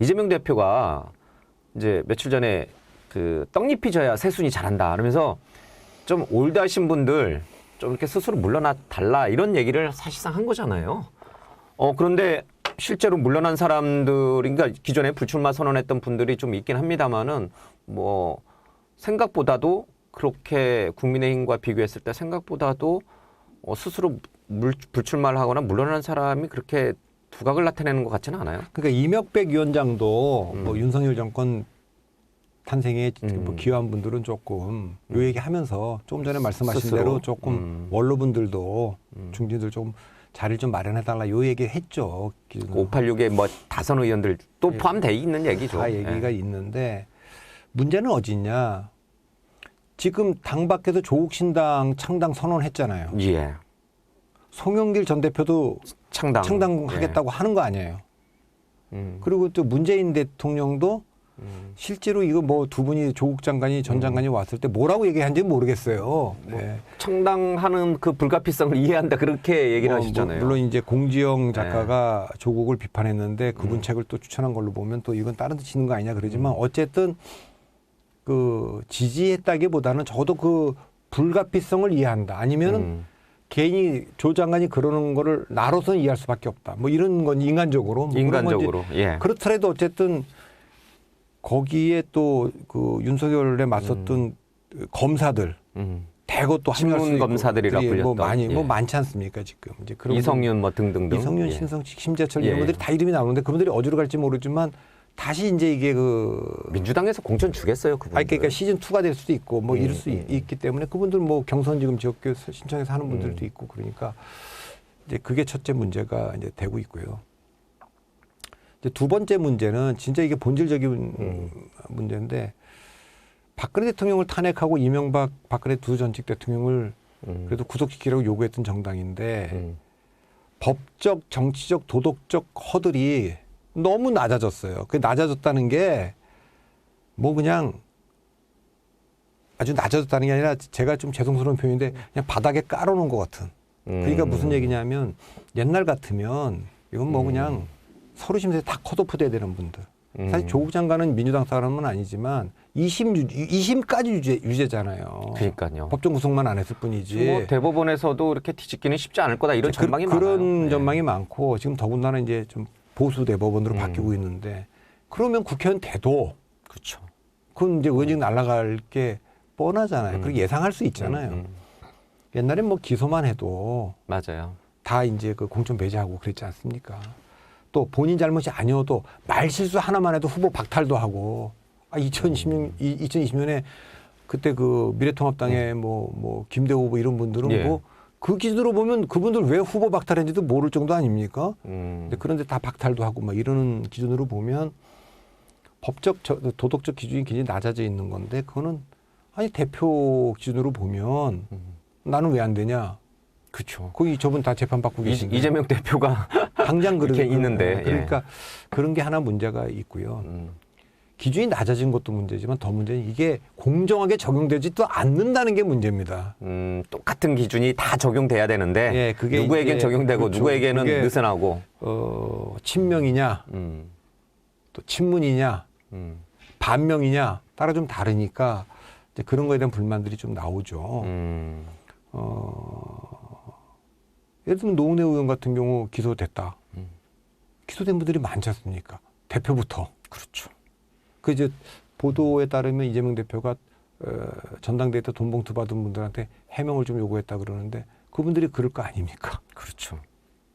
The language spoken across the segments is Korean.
이재명 대표가 이제 며칠 전에 그 떡잎이 져야 새순이 자란다 그러면서 좀 올드하신 분들 좀 이렇게 스스로 물러나 달라 이런 얘기를 사실상 한 거잖아요. 그런데 실제로 물러난 사람들, 그러니까 기존에 불출마 선언했던 분들이 좀 있긴 합니다만은 뭐 생각보다도 그렇게 국민의힘과 비교했을 때 생각보다도 스스로 불출마를 하거나 물러난 사람이 그렇게 두각을 나타내는 것 같지는 않아요. 그러니까 이명백 위원장도 뭐 윤석열 정권 탄생에 뭐 기여한 분들은 조금 요 얘기하면서 조금 전에 말씀하신 스스로? 대로 조금 원로분들도 중진들 좀 자리를 좀 마련해달라 요 얘기 했죠. 586에 뭐 다선 의원들 또 포함되어 있는 얘기죠. 다 얘기가 있는데 문제는 어디 있냐. 지금 당 밖에서 조국신당 창당 선언했잖아요. 예. 송영길 전 대표도 창당하겠다고 하는 거 아니에요. 그리고 또 문재인 대통령도 실제로 이거 뭐 두 분이 조국 장관이 전 장관이 왔을 때 뭐라고 얘기한지 모르겠어요. 네. 창당하는 그 불가피성을 이해한다 그렇게 얘기를 하시잖아요. 물론 이제 공지영 작가가 조국을 비판했는데 그분 책을 또 추천한 걸로 보면 또 이건 다른 데 치는 거 아니냐 그러지만 어쨌든 그 지지했다기보다는 적어도 그 불가피성을 이해한다. 아니면은 괜히 조 장관이 그러는 거를 나로서는 이해할 수밖에 없다. 뭐 이런 건 인간적으로. 뭐 인간적으로. 예. 그렇더라도 어쨌든 거기에 또 그 윤석열에 맞섰던 검사들 대거 또 신문 검사들이라고 불렸던 뭐 많이 뭐 많지 않습니까 지금 이제 그런 이성윤 뭐 등등등. 이성윤, 신성식, 심재철 이런 분들이 다 이름이 나오는데 그분들이 어디로 갈지 모르지만 다시 이제 이게 그 민주당에서 공천 주겠어요 그분들. 그러니까 시즌 2가 될 수도 있고 뭐 이럴 수 있기 때문에 그분들 뭐 경선 지금 지역구 신청해서 하는 분들도 있고 그러니까 이제 그게 첫째 문제가 이제 되고 있고요. 이제 두 번째 문제는 진짜 이게 본질적인 문제인데 박근혜 대통령을 탄핵하고 이명박 박근혜 두 전직 대통령을 그래도 구속시키려고 요구했던 정당인데 법적, 정치적, 도덕적 허들이 너무 낮아졌어요. 그 낮아졌다는 게 뭐 그냥 아주 낮아졌다는 게 아니라 제가 좀 죄송스러운 표현인데 그냥 바닥에 깔아놓은 것 같은. 그러니까 무슨 얘기냐면 옛날 같으면 이건 뭐 그냥 서류 심사에 다 컷오프 돼야 되는 분들. 사실 조국 장관은 민주당 사람은 아니지만 2심까지 유죄잖아요. 그러니까요. 법정 구속만 안 했을 뿐이지. 뭐 대법원에서도 이렇게 뒤집기는 쉽지 않을 거다 이런 전망이 많아요. 그런 전망이 많고 지금 더군다나 이제 좀 보수 대법원으로 바뀌고 있는데 그러면 국회의원 돼도 그렇죠. 그건 이제 의원직 날아갈 게 뻔하잖아요. 그리고 예상할 수 있잖아요. 옛날엔 뭐 기소만 해도 맞아요. 다 이제 그 공천 배제하고 그랬지 않습니까? 또 본인 잘못이 아니어도 말 실수 하나만 해도 후보 박탈도 하고 2020년에 그때 그 미래통합당의 뭐 김대호 후보 이런 분들은 예. 뭐 그 기준으로 보면 그분들 왜 후보 박탈했는지도 모를 정도 아닙니까? 근데 그런데 다 박탈도 하고 막 이러는 기준으로 보면 법적 도덕적 기준이 굉장히 낮아져 있는 건데 그거는 아니 대표 기준으로 보면 나는 왜 안 되냐? 그렇죠. 거기 저분 다 재판 받고 계신데 이재명 대표가 당장 이렇게 있는데 그러니까 그런 게 하나 문제가 있고요. 기준이 낮아진 것도 문제지만 더 문제는 이게 공정하게 적용되지도 않는다는 게 문제입니다. 똑같은 기준이 다 적용돼야 되는데 예, 그게 누구에겐 적용되고 그렇죠. 누구에게는 그게 느슨하고 친명이냐 또 친문이냐 반명이냐 따라 좀 다르니까 이제 그런 거에 대한 불만들이 좀 나오죠. 예를 들면 노웅래 의원 같은 경우 기소됐다. 기소된 분들이 많지 않습니까? 대표부터. 그렇죠. 그 이제 보도에 따르면 이재명 대표가 전당대회 때 돈 봉투 받은 분들한테 해명을 좀 요구했다 그러는데 그분들이 그럴 거 아닙니까? 그렇죠.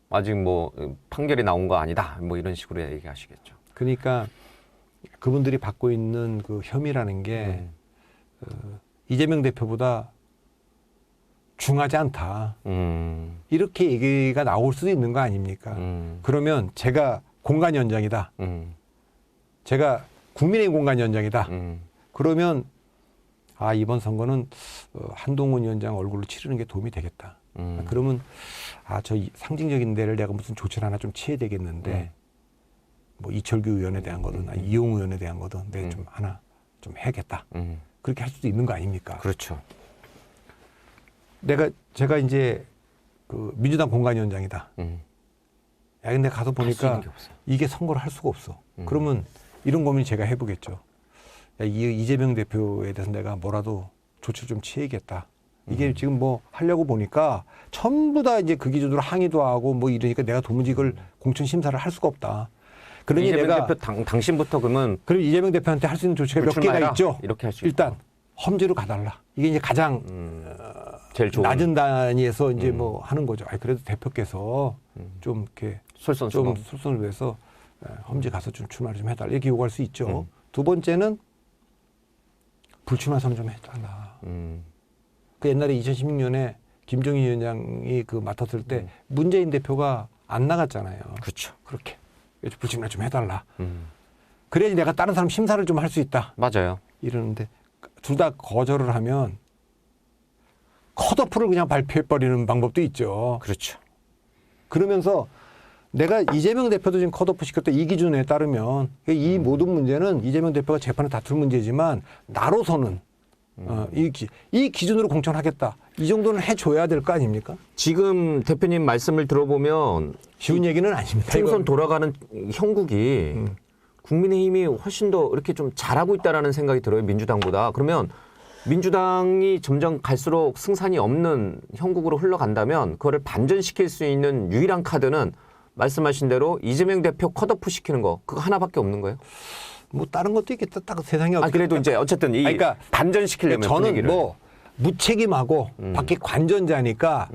아직 뭐 판결이 나온 거 아니다. 뭐 이런 식으로 얘기하시겠죠. 그러니까 그분들이 받고 있는 그 혐의라는 게 이재명 대표보다 중하지 않다. 이렇게 얘기가 나올 수도 있는 거 아닙니까? 그러면 제가 공간위원장이다. 제가 국민의힘 공간위원장이다. 그러면 이번 선거는 한동훈 위원장 얼굴로 치르는 게 도움이 되겠다. 그러면 저 상징적인 데를 내가 무슨 조치를 하나 좀 취해야 되겠는데 뭐 이철규 의원에 대한 거든 이용 의원에 대한 거든 내가 좀 하나 좀 해야겠다. 그렇게 할 수도 있는 거 아닙니까? 그렇죠. 제가 이제 그 민주당 공간위원장이다. 야, 근데 가서 할 수 있는 보니까 게 없어요. 이게 선거를 할 수가 없어. 그러면 이런 고민 제가 해보겠죠. 야, 이재명 대표에 대해서 내가 뭐라도 조치를 좀 취해야겠다. 이게 지금 뭐 하려고 보니까 전부 다 이제 그 기준으로 항의도 하고 뭐 이러니까 내가 도무지 이걸 공천 심사를 할 수가 없다. 그러니 이재명 내가 대표 당신부터 그러면 그럼 이재명 대표한테 할 수 있는 조치가 몇 개가 불출마해라. 있죠. 이렇게 할 수 일단 험지로 가달라. 이게 이제 가장 제일 좋은 낮은 단위에서 이제 뭐 하는 거죠. 아니, 그래도 대표께서 좀 이렇게 솔선수범. 좀 솔선을 위해서 험지 가서 좀 출마를 좀 해달라. 이렇게 요구할 수 있죠. 두 번째는 불출마 선언 좀 해달라. 그 옛날에 2016년에 김종인 위원장이 그 맡았을 때 문재인 대표가 안 나갔잖아요. 그렇죠. 그렇게 불출마 좀 해달라. 그래야지 내가 다른 사람 심사를 좀 할 수 있다. 맞아요. 이러는데 둘 다 거절을 하면 컷오프를 그냥 발표해버리는 방법도 있죠. 그렇죠. 그러면서 내가 이재명 대표도 지금 컷오프 시켰다. 이 기준에 따르면 이 모든 문제는 이재명 대표가 재판에 다툴 문제지만 나로서는 이 기준으로 공천하겠다. 이 정도는 해줘야 될 거 아닙니까? 지금 대표님 말씀을 들어보면 쉬운 얘기는 아닙니다. 총선 이건. 돌아가는 형국이 국민의힘이 훨씬 더 이렇게 좀 잘하고 있다라는 생각이 들어요. 민주당보다. 그러면 민주당이 점점 갈수록 승산이 없는 형국으로 흘러간다면 그거를 반전시킬 수 있는 유일한 카드는 말씀하신 대로 이재명 대표 컷오프 시키는 거 그거 하나밖에 없는 거예요. 뭐 다른 것도 있겠다. 딱 세상에 어떻게. 그래도 이제 어쨌든 이 그러니까 반전시키려면 저는 분위기를. 뭐 무책임하고 밖에 관전자니까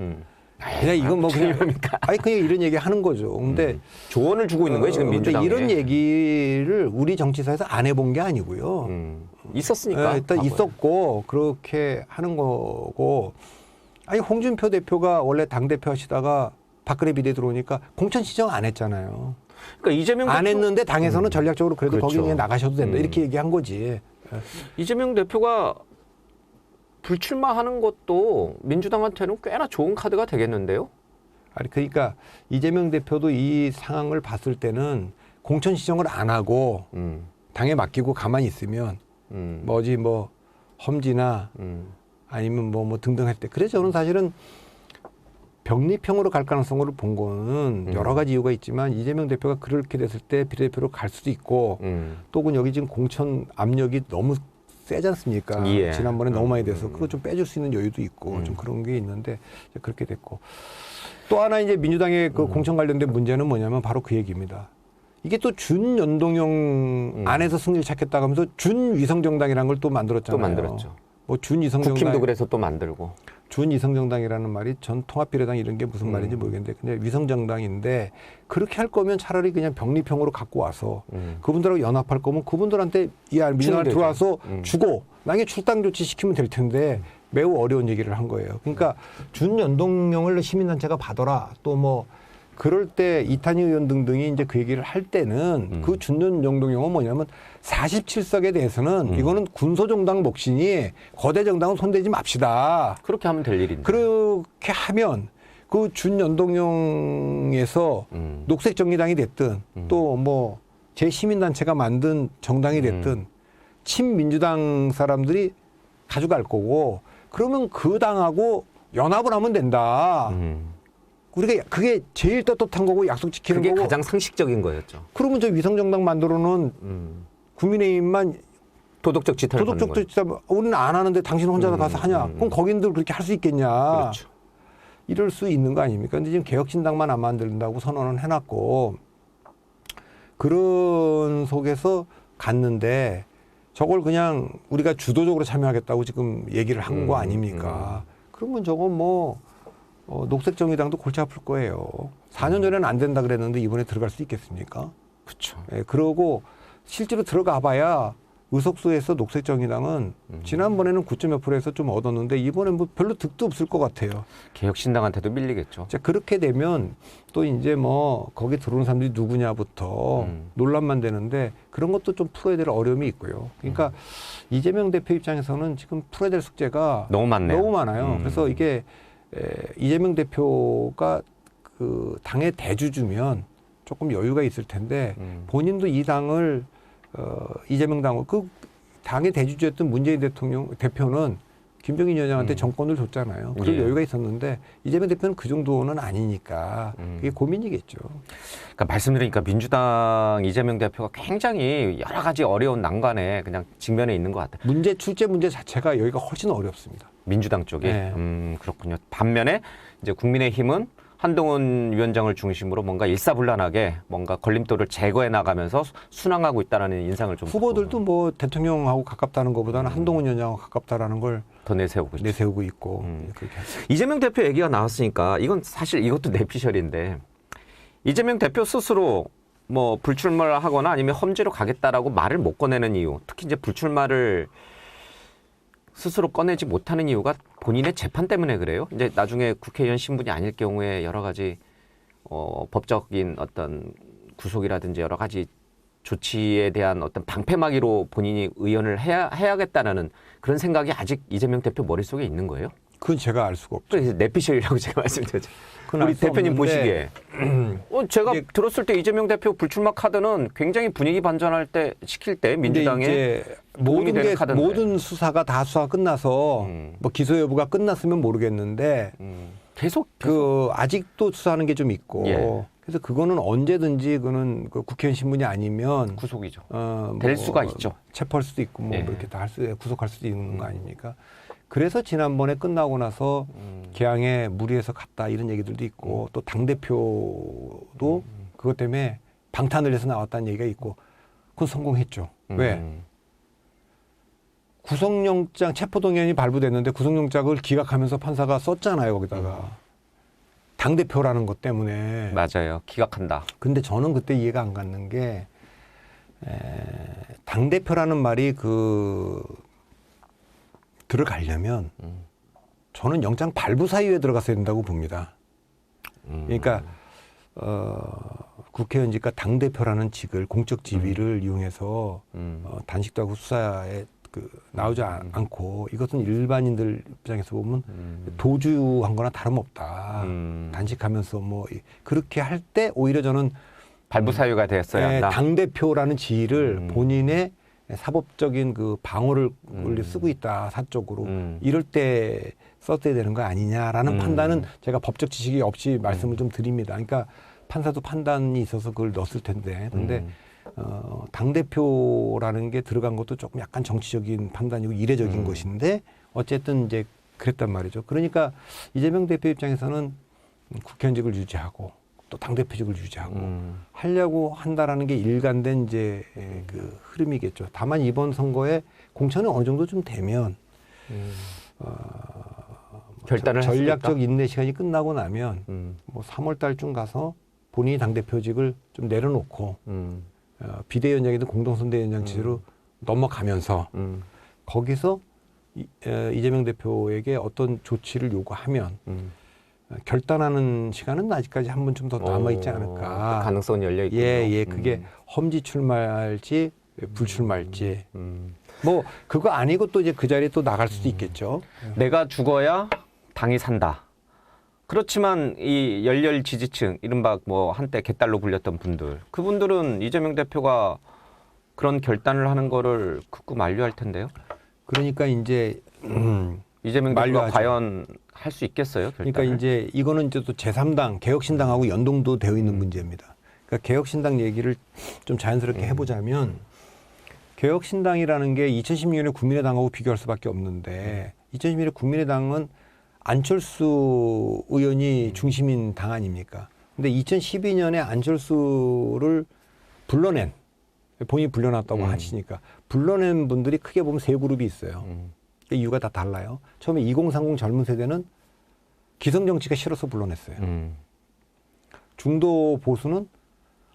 그냥 이건 뭐 그냥 아니 그냥 이런 얘기 하는 거죠. 근데 조언을 주고 있는 거예요 지금 근데 민주당에. 이런 얘기를 우리 정치사에서 안 해본 게 아니고요. 있었으니까. 일단 과거에. 있었고 그렇게 하는 거고. 아니 홍준표 대표가 원래 당 대표 하시다가 박근혜 비대 들어오니까 공천 신청 안 했잖아요. 그러니까 이재명 안 대표, 했는데 당에서는 전략적으로 그래도 그렇죠. 거기 그냥 나가셔도 된다 이렇게 얘기한 거지. 이재명 대표가 불출마하는 것도 민주당한테는 꽤나 좋은 카드가 되겠는데요. 아니 그러니까 이재명 대표도 이 상황을 봤을 때는 공천 신청을 안 하고 당에 맡기고 가만히 있으면 뭐지 뭐 험지나 아니면 뭐 등등 할 때 그래서 저는 사실은 병리평으로 갈 가능성을 본 거는 여러 가지 이유가 있지만 이재명 대표가 그렇게 됐을 때 비례대표로 갈 수도 있고 또는 여기 지금 공천 압력이 너무 세지 않습니까? 예. 지난번에 너무 많이 돼서 그거 좀 빼줄 수 있는 여유도 있고 좀 그런 게 있는데 이제 그렇게 됐고 또 하나 이제 민주당의 그 공천 관련된 문제는 뭐냐면 바로 그 얘기입니다. 이게 또 준연동형 안에서 승리를 찾겠다고 하면서 준위성정당이라는 걸 또 만들었잖아요. 또 만들었죠. 뭐 준위성정당. 국힘도 그래서 또 만들고. 준위성정당이라는 말이 전 통합비례당 이런 게 무슨 말인지 모르겠는데 그냥 위성정당인데 그렇게 할 거면 차라리 그냥 병리평으로 갖고 와서 그분들하고 연합할 거면 그분들한테 이 민주당을 들어와서 주고 나중에 출당 조치 시키면 될 텐데 매우 어려운 얘기를 한 거예요. 그러니까 준연동형을 시민단체가 받아라 또 뭐 그럴 때 이탄희 의원 등등이 이제 그 얘기를 할 때는 그 준연동형은 뭐냐면 47석에 대해서는 이거는 군소정당 몫이니 거대 정당은 손대지 맙시다. 그렇게 하면 될 일인데. 그렇게 하면 그 준연동형에서 녹색정의당이 됐든 또 뭐 제시민단체가 만든 정당이 됐든 친민주당 사람들이 가져갈 거고 그러면 그 당하고 연합을 하면 된다. 우리가 그게 제일 떳떳한 거고 약속 지키는 그게 거고. 가장 상식적인 거였죠. 그러면 저 위성정당 만들어놓은 국민의힘만 도덕적 지탄을 받는 도덕적 거예요. 지탄 우리는 안 하는데 당신 혼자서 가서 하냐. 그럼 거긴들 그렇게 할 수 있겠냐. 그렇죠. 이럴 수 있는 거 아닙니까? 근데 지금 개혁신당만 안 만든다고 선언은 해놨고 그런 속에서 갔는데 저걸 그냥 우리가 주도적으로 참여하겠다고 지금 얘기를 한 거 아닙니까? 그러면 저건 뭐 녹색정의당도 골치 아플 거예요. 4년 전에는 안 된다 그랬는데 이번에 들어갈 수 있겠습니까? 그렇죠. 예, 그러고 실제로 들어가 봐야 의석수에서 녹색정의당은 지난번에는 9.몇 %에서 좀 얻었는데 이번엔 뭐 별로 득도 없을 것 같아요. 개혁신당한테도 밀리겠죠. 자, 그렇게 되면 또 이제 뭐 거기 들어오는 사람들이 누구냐부터 논란만 되는데 그런 것도 좀 풀어야 될 어려움이 있고요. 그러니까 이재명 대표 입장에서는 지금 풀어야 될 숙제가 너무 많네요. 너무 많아요. 그래서 이게 이재명 대표가 그 당의 대주주면 조금 여유가 있을 텐데 본인도 이 당을 이재명 당을 그 당의 대주주였던 문재인 대통령 대표는 김종인 위원장한테 정권을 줬잖아요. 그럴 예. 여유가 있었는데 이재명 대표는 그 정도는 아니니까 그게 고민이겠죠. 그러니까 말씀드리니까 민주당 이재명 대표가 굉장히 여러 가지 어려운 난관에 그냥 직면해 있는 것 같아요. 출제 문제 자체가 여기가 훨씬 어렵습니다. 민주당 쪽에. 네. 그렇군요. 반면에 이제 국민의힘은 한동훈 위원장을 중심으로 뭔가 일사불란하게 뭔가 걸림돌을 제거해 나가면서 순항하고 있다는 인상을 좀 후보들도 뭐 대통령하고 가깝다는 것보다는 한동훈 위원장하고 가깝다라는 걸 더 내세우고 있죠. 내세우고 있고 그렇게 이재명 대표 얘기가 나왔으니까 이건 사실 이것도 내피셜인데 이재명 대표 스스로 뭐 불출마를 하거나 아니면 험지로 가겠다라고 말을 못 꺼내는 이유, 특히 이제 불출마를 스스로 꺼내지 못하는 이유가 본인의 재판 때문에 그래요. 이제 나중에 국회의원 신분이 아닐 경우에 여러 가지 법적인 어떤 구속이라든지 여러 가지 조치에 대한 어떤 방패막이로 본인이 의원을 해야겠다라는 그런 생각이 아직 이재명 대표 머릿속에 있는 거예요. 그건 제가 알 수가 없죠. 그래서 내피셜이라고 제가 말씀드렸죠. 그건 우리 알 수 대표님 없는데 보시기에 제가 들었을 때 이재명 대표 불출마 카드는 굉장히 분위기 반전할 때 시킬 때 민주당에 이제 도움이 되는 카드인데. 모든 수사가 다 수사가 끝나서 뭐 기소 여부가 끝났으면 모르겠는데 계속 아직도 수사하는 게 좀 있고 예. 그래서 그거는 언제든지 그거는 그 국회의원 신분이 아니면 구속이죠. 뭐 될 수가 있죠. 체포할 수도 있고 뭐 예. 그렇게 다 구속할 수도 있는 거 아닙니까? 그래서 지난번에 끝나고 나서 개항에 무리해서 갔다 이런 얘기들도 있고 또 당대표도 그것 때문에 방탄을 해서 나왔다는 얘기가 있고 그건 성공했죠. 왜? 구속영장 체포동의안이 발부됐는데 구속영장을 기각하면서 판사가 썼잖아요. 거기다가. 당대표라는 것 때문에. 맞아요. 기각한다. 근데 저는 그때 이해가 안 갔는 게 당대표라는 말이 들어가려면 저는 영장 발부 사유에 들어갔어야 된다고 봅니다. 그러니까 국회의원직과 당대표라는 직을 공적 지위를 이용해서 단식도 하고 수사에 나오지 않고 이것은 일반인들 입장에서 보면 도주한 거나 다름없다. 단식하면서 뭐 그렇게 할 때 오히려 저는 발부 사유가 됐어야 한다. 당대표라는 지위를 본인의 사법적인 그 방어를 쓰고 있다. 사적으로. 이럴 때 썼어야 되는 거 아니냐라는 판단은 제가 법적 지식이 없이 말씀을 좀 드립니다. 그러니까 판사도 판단이 있어서 그걸 넣었을 텐데. 근데 당대표라는 게 들어간 것도 조금 약간 정치적인 판단이고 이례적인 것인데 어쨌든 이제 그랬단 말이죠. 그러니까 이재명 대표 입장에서는 국회의원직을 유지하고 또 당대표직을 유지하고 하려고 한다라는 게 일관된 이제 그 흐름이겠죠. 다만 이번 선거에 공천이 어느 정도 좀 되면 결단을 전략적 인내 시간이 끝나고 나면 뭐 3월 달쯤 가서 본인이 당대표직을 좀 내려놓고 비대위원장이든 공동선대위원장 체제로 넘어가면서 거기서 이재명 대표에게 어떤 조치를 요구하면 결단하는 시간은 아직까지 한 번쯤 더 남아있지 않을까. 그 가능성은 열려있군요. 예. 그게 험지 출마할지 불출마할지. 뭐 그거 아니고 또 이제 그 자리에 또 나갈 수도 있겠죠. 내가 죽어야 당이 산다. 그렇지만 이 열렬 지지층, 이른바 뭐 한때 개딸로 불렸던 분들, 그분들은 이재명 대표가 그런 결단을 하는 거를 극구 만류할 텐데요. 그러니까 이제 이재명 대표가 만류하죠. 과연 할 수 있겠어요? 결단을? 그러니까 이제 이거는 이제 또 제3당 개혁신당하고 연동도 되어 있는 문제입니다. 그러니까 개혁신당 얘기를 좀 자연스럽게 해보자면 개혁신당이라는 게 2016년에 국민의당하고 비교할 수밖에 없는데 2016년에 국민의당은 안철수 의원이 중심인 당 아닙니까? 근데 2012년에 안철수를 불러낸 본인이 불려놨다고 하시니까 불러낸 분들이 크게 보면 세 그룹이 있어요. 이유가 다 달라요. 처음에 2030 젊은 세대는 기성정치가 싫어서 불러냈어요. 중도 보수는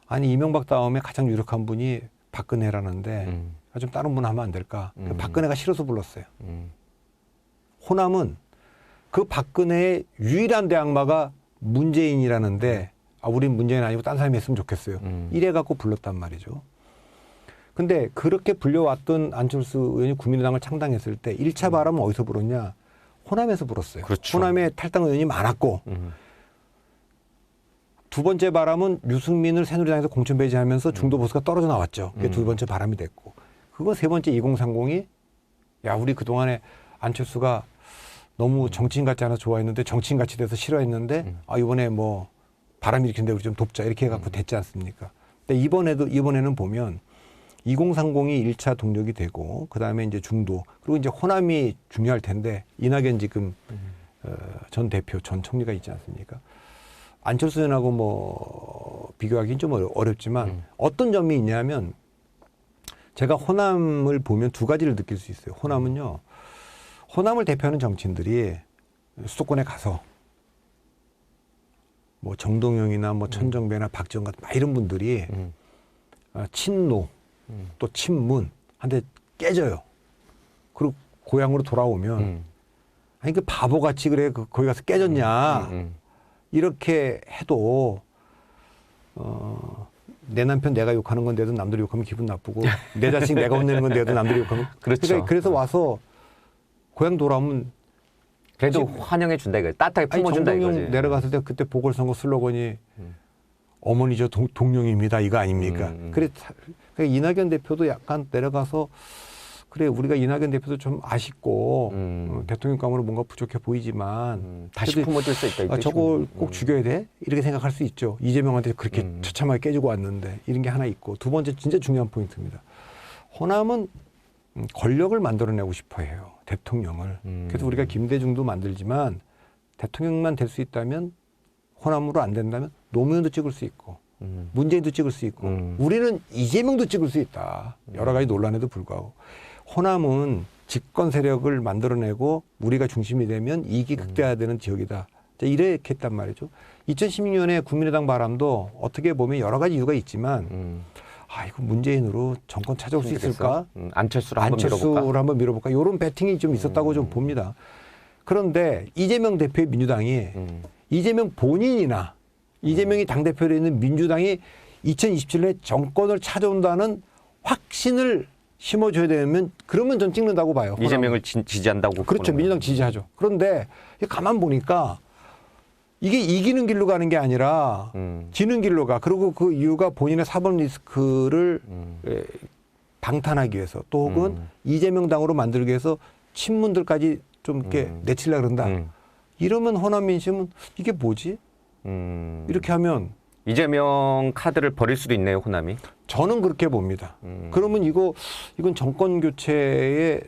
아니 이명박 다음에 가장 유력한 분이 박근혜라는데 좀 다른 분 하면 안 될까? 박근혜가 싫어서 불렀어요. 호남은 그 박근혜의 유일한 대항마가 문재인이라는데 우린 문재인 아니고 딴 사람이 했으면 좋겠어요. 이래 갖고 불렀단 말이죠. 근데 그렇게 불려왔던 안철수 의원이 국민의당을 창당했을 때 1차 바람은 어디서 불었냐? 호남에서 불었어요. 그렇죠. 호남에 탈당 의원이 많았고 두 번째 바람은 유승민을 새누리당에서 공천 배제하면서 중도 보수가 떨어져 나왔죠. 그게 두 번째 바람이 됐고 그거 세 번째 2030이 야 우리 그동안에 안철수가 너무 정치인 같지 않아서 좋아했는데 정치인 같이 돼서 싫어했는데 아 이번에 뭐 바람 일으키는데 우리 좀 돕자 이렇게 해갖고 됐지 않습니까? 근데 이번에는 보면 2030이 1차 동력이 되고 그다음에 이제 중도 그리고 이제 호남이 중요할 텐데 이낙연 지금 전 대표 전 총리가 있지 않습니까? 안철수 의원하고 뭐 비교하기는 좀 어렵지만 어떤 점이 있냐면 제가 호남을 보면 두 가지를 느낄 수 있어요. 호남은요. 호남을 대표하는 정치인들이 수도권에 가서 뭐 정동영이나 뭐 천정배나 박지원 같은 막 이런 분들이 친노 또 친문 한테 깨져요. 그리고 고향으로 돌아오면 아니 그 바보같이 그래 거기 가서 깨졌냐 이렇게 해도 내 남편 내가 욕하는 건데도 남들이 욕하면 기분 나쁘고 내 자식 내가 혼내는 건데도 남들이 욕하면 그렇죠. 그래서 와서 고향 돌아오면 그래도 환영해 준다 이거. 따뜻하게 품어준다 정동영 이거지. 내려갔을 때 그때 보궐선거 슬로건이 어머니 저 동룡입니다 이거 아닙니까? 그래 이낙연 대표도 약간 내려가서 그래 우리가 이낙연 대표도 좀 아쉽고 대통령감으로 뭔가 부족해 보이지만 다시 품어줄 수 있다. 이 저걸 뜻이군요. 꼭 죽여야 돼? 이렇게 생각할 수 있죠. 이재명한테 그렇게 처참하게 깨지고 왔는데 이런 게 하나 있고 두 번째 진짜 중요한 포인트입니다. 호남은 권력을 만들어내고 싶어 해요. 대통령을. 그래서 우리가 김대중도 만들지만 대통령만 될 수 있다면 호남으로 안 된다면 노무현도 찍을 수 있고 문재인도 찍을 수 있고 우리는 이재명도 찍을 수 있다. 여러 가지 논란에도 불구하고. 호남은 집권 세력을 만들어내고 우리가 중심이 되면 이익이 극대화되는 지역이다. 이렇게 했단 말이죠. 2016년에 국민의당 바람도 어떻게 보면 여러 가지 이유가 있지만 아 이거 문재인으로 정권 찾아올 수 있을까? 안철수를 한번 밀어볼까? 이런 배팅이 좀 있었다고 좀 봅니다. 그런데 이재명 대표의 민주당이 이재명 본인이나 이재명이 당대표로 있는 민주당이 2027년에 정권을 찾아온다는 확신을 심어줘야 되면 그러면 전 찍는다고 봐요. 이재명을 지지한다고. 그렇죠. 민주당 지지하죠. 그런데 가만 보니까 이게 이기는 길로 가는 게 아니라 지는 길로 가. 그리고 그 이유가 본인의 사법 리스크를 방탄하기 위해서 또 혹은 이재명 당으로 만들기 위해서 친문들까지 좀 이렇게 내치려고 그런다. 이러면 호남 민심은 이게 뭐지? 이렇게 하면 이재명 카드를 버릴 수도 있네요, 호남이. 저는 그렇게 봅니다. 그러면 이건 정권 교체의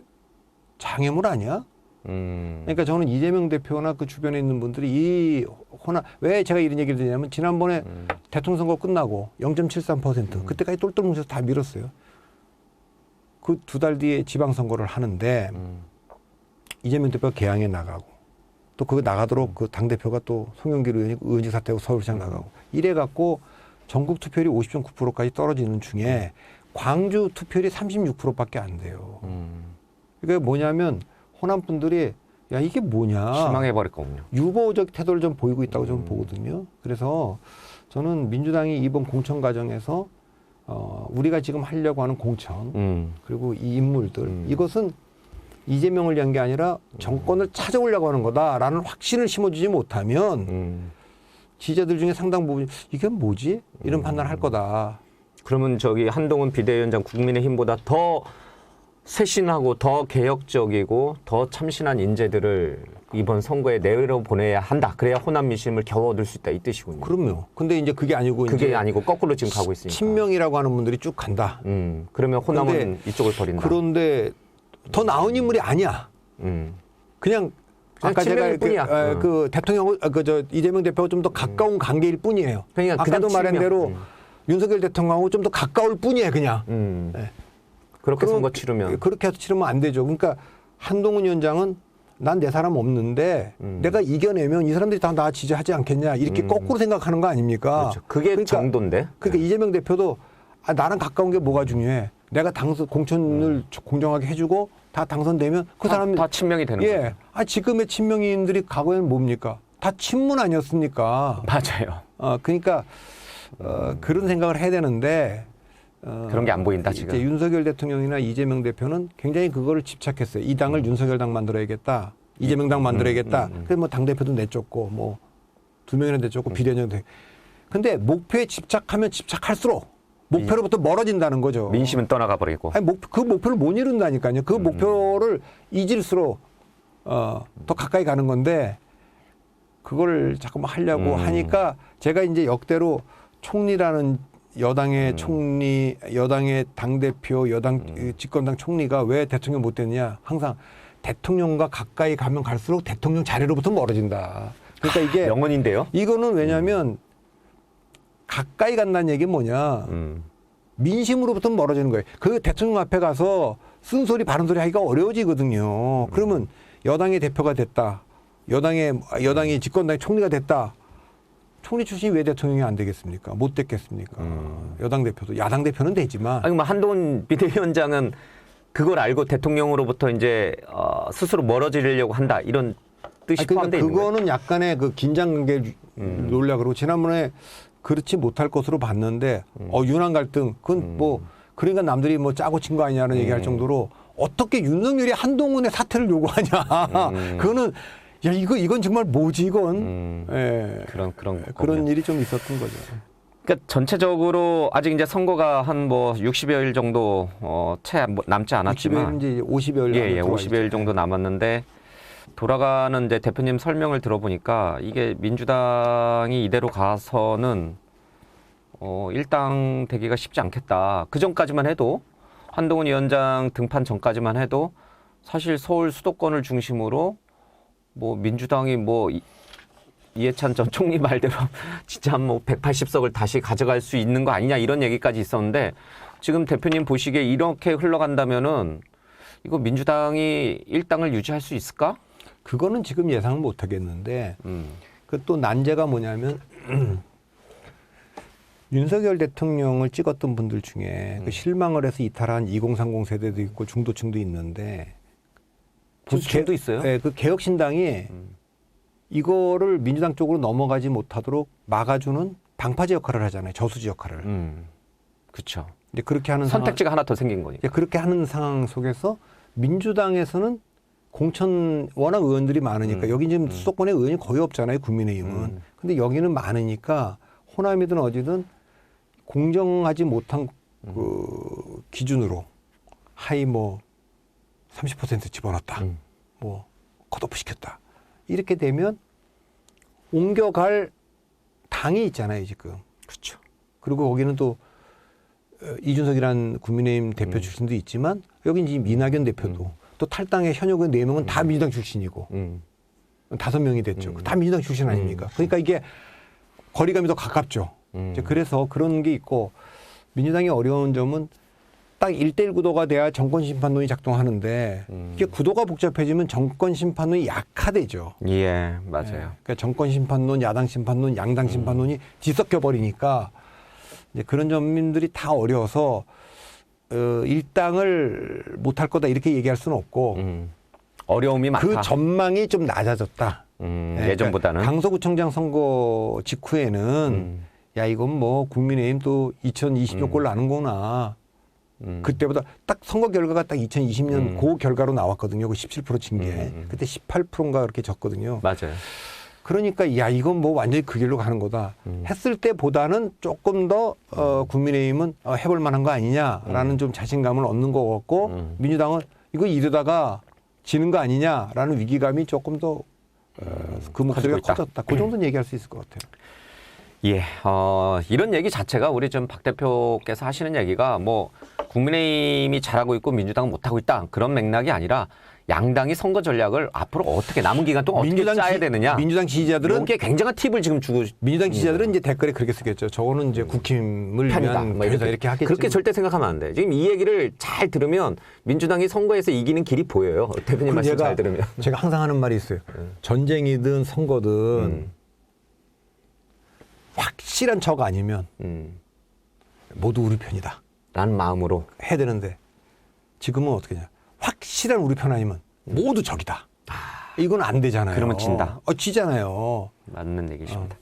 장애물 아니야? 그러니까 저는 이재명 대표나 그 주변에 있는 분들이 이 호남 왜 제가 이런 얘기를 드냐면 지난번에 대통령 선거 끝나고 0.73% 그때까지 똘똘 뭉쳐서 다 밀었어요. 그 두 달 뒤에 지방선거를 하는데 이재명 대표가 개항에 나가고 또 그거 나가도록 그 당대표가 또 송영길 의원이 의원직 사퇴하고 서울시장 나가고 이래갖고 전국 투표율이 50.9%까지 떨어지는 중에 광주 투표율이 36%밖에 안 돼요. 그게 뭐냐면 호남 분들이 야 이게 뭐냐 실망해버릴 거군요. 유보적 태도를 좀 보이고 있다고 저는 보거든요. 그래서 저는 민주당이 이번 공천 과정에서 우리가 지금 하려고 하는 공천 그리고 이 인물들 이것은 이재명을 위한 게 아니라 정권을 찾아오려고 하는 거다라는 확신을 심어주지 못하면 지지자들 중에 상당 부분이 이게 뭐지? 이런 판단을 할 거다. 그러면 저기 한동훈 비대위원장 국민의힘보다 더 쇄신하고 더 개혁적이고 더 참신한 인재들을 이번 선거에 내보내야 한다. 그래야 호남 민심을 겨우 얻을 수 있다. 이 뜻이군요. 그럼요. 근데 이제 그게 아니고 그게 아니고 거꾸로 지금 가고 있으니까. 친명이라고 하는 분들이 쭉 간다. 그러면 호남은 이쪽을 버린다. 그런데 더 나은 인물이 아니야. 그냥 아까 제가 그 대통령 저 이재명 대표하고 좀 더 가까운 관계일 뿐이에요. 그러니까 아까도 말한 대로 윤석열 대통령하고 좀 더 가까울 뿐이에요, 그냥. 네. 그렇게 선거 치르면 그렇게 해서 치르면 안 되죠. 그러니까 한동훈 위원장은 난 내 사람 없는데 내가 이겨내면 이 사람들이 다 나 지지하지 않겠냐 이렇게 거꾸로 생각하는 거 아닙니까? 그렇죠. 그게 그러니까, 정도인데. 그러니까 이재명 대표도 나랑 가까운 게 뭐가 중요해? 내가 당선 공천을 공정하게 해주고 다 당선되면 그 사람 다 친명이 되는 거죠. 지금의 친명인들이 과거에는 뭡니까? 다 친문 아니었습니까? 맞아요. 그러니까 그런 생각을 해야 되는데 그런 게 안 보인다 지금. 이제 윤석열 대통령이나 이재명 대표는 굉장히 그거를 집착했어요. 이 당을 윤석열 당 만들어야겠다. 이재명 당 만들어야겠다. 그래서 뭐 당 대표도 내쫓고 뭐 두 명이나 내쫓고 비례연정. 근데 목표에 집착하면 집착할수록 목표로부터 멀어진다는 거죠. 민심은 떠나가 버리고. 아니, 그 목표를 못 이룬다니까요. 그 목표를 잊을수록 더 가까이 가는 건데 그걸 자꾸만 하려고 하니까 제가 이제 역대로 총리라는 여당의 총리, 여당의 당대표, 여당 집권당 총리가 왜 대통령 못 됐냐. 항상 대통령과 가까이 가면 갈수록 대통령 자리로부터 멀어진다. 그러니까 이게 명언인데요. 이거는 왜냐하면 가까이 간다는 얘기는 뭐냐. 민심으로부터 멀어지는 거예요. 그 대통령 앞에 가서 쓴소리 바른 소리 하기가 어려워지거든요. 그러면 여당의 대표가 됐다. 여당이 집권당의 총리가 됐다. 총리 출신이 왜 대통령이 안 되겠습니까? 못 됐겠습니까? 여당 대표도 야당 대표는 되지만 아니 뭐 한동훈 비대위원장은 그걸 알고 대통령으로부터 이제 스스로 멀어지려고 한다 이런 뜻이 그러니까 포함되어 있는 거예요. 그거는 약간의 그 긴장관계 논략으로 지난번에 그렇지 못할 것으로 봤는데 윤한 갈등 그건 뭐 그러니까 남들이 뭐 짜고 친 거 아니냐는 얘기할 정도로 어떻게 윤석열이 한동훈의 사퇴를 요구하냐. 그거는 야 이건 정말 뭐지 이건. 예. 그런 일이 좀 있었던 거죠. 그러니까 전체적으로 아직 이제 선거가 한 뭐 60여일 정도 채 남지 않았지만 60여일 이제 50여일 예, 50여일 정도 남았는데 돌아가는 이제 대표님 설명을 들어보니까 이게 민주당이 이대로 가서는 일당 되기가 쉽지 않겠다. 그 전까지만 해도 한동훈 위원장 등판 전까지만 해도 사실 서울 수도권을 중심으로 뭐 민주당이 뭐 이해찬 전 총리 말대로 진짜 뭐 180석을 다시 가져갈 수 있는 거 아니냐 이런 얘기까지 있었는데 지금 대표님 보시기에 이렇게 흘러간다면은 이거 민주당이 일당을 유지할 수 있을까? 그거는 지금 예상은 못 하겠는데 그 또 난제가 뭐냐면 윤석열 대통령을 찍었던 분들 중에 그 실망을 해서 이탈한 2030 세대도 있고 중도층도 있는데 보수층도 있어요? 네, 그 개혁신당이 이거를 민주당 쪽으로 넘어가지 못하도록 막아주는 방파제 역할을 하잖아요. 저수지 역할을. 그렇죠. 이제 그렇게 하는 선택지가 하나 더 생긴 거니까. 이제 그렇게 하는 상황 속에서 민주당에서는 공천 워낙 의원들이 많으니까 여기 지금 수도권에 의원이 거의 없잖아요. 국민의힘은. 근데 여기는 많으니까 호남이든 어디든 공정하지 못한 그 기준으로 하위 뭐 30% 집어넣었다. 뭐 컷오프 시켰다. 이렇게 되면 옮겨갈 당이 있잖아요, 지금. 그렇죠. 그리고 거기는 또 이준석이라는 국민의힘 대표 출신도 있지만 여기 이제 이낙연 대표도 또 탈당의 현역 의원 4명은 다 민주당 출신이고 5명이 됐죠. 다 민주당 출신 아닙니까? 그러니까 이게 거리감이 더 가깝죠. 이제 그래서 그런 게 있고 민주당이 어려운 점은 딱 1대1 구도가 돼야 정권 심판론이 작동하는데 이게 구도가 복잡해지면 정권 심판론이 약화되죠. 예, 맞아요. 예, 그러니까 정권 심판론, 야당 심판론, 양당 심판론이 뒤섞여 버리니까 이제 그런 점들이 다 어려워서 일당을 못할 거다 이렇게 얘기할 수는 없고 어려움이 많다. 그 전망이 좀 낮아졌다. 예, 예전보다는. 그러니까 강서구청장 선거 직후에는 야 이건 뭐 국민의힘 또 2020년 꼴 나는구나. 그때보다 딱 선거 결과가 딱 2020년 그 결과로 나왔거든요. 그 17% 진 게. 그때 18%인가 그렇게 졌거든요. 맞아요. 그러니까 야 이건 뭐 완전히 그 길로 가는 거다. 했을 때보다는 조금 더 국민의힘은 해볼 만한 거 아니냐라는 좀 자신감을 얻는 것 같고 민주당은 이거 이러다가 지는 거 아니냐라는 위기감이 조금 더 그 목소리가 커졌다. 그 정도는 얘기할 수 있을 것 같아요. 예, 이런 얘기 자체가 우리 좀 박 대표께서 하시는 얘기가 뭐 국민의힘이 잘하고 있고 민주당은 못하고 있다 그런 맥락이 아니라 양당이 선거 전략을 앞으로 어떻게 남은 기간 동안 어떻게 짜야 되느냐. 민주당 지지자들은 이게 굉장한 팁을 지금 주고 민주당 지지자들은 이제 댓글에 그렇게 쓰겠죠. 저거는 이제 국힘을 편이다. 위한 뭐 편이다 이렇게 하겠죠. 그렇게 절대 생각하면 안 돼. 지금 이 얘기를 잘 들으면 민주당이 선거에서 이기는 길이 보여요. 대표님 말씀 잘 들으면. 제가 항상 하는 말이 있어요. 전쟁이든 선거든 확실한 적 아니면 모두 우리 편이다. 라는 마음으로 해야 되는데 지금은 어떻게 냐 확실한 우리 편 아니면 모두 적이다. 이건 안 되잖아요. 그러면 진다. 지잖아요. 맞는 얘기십니다.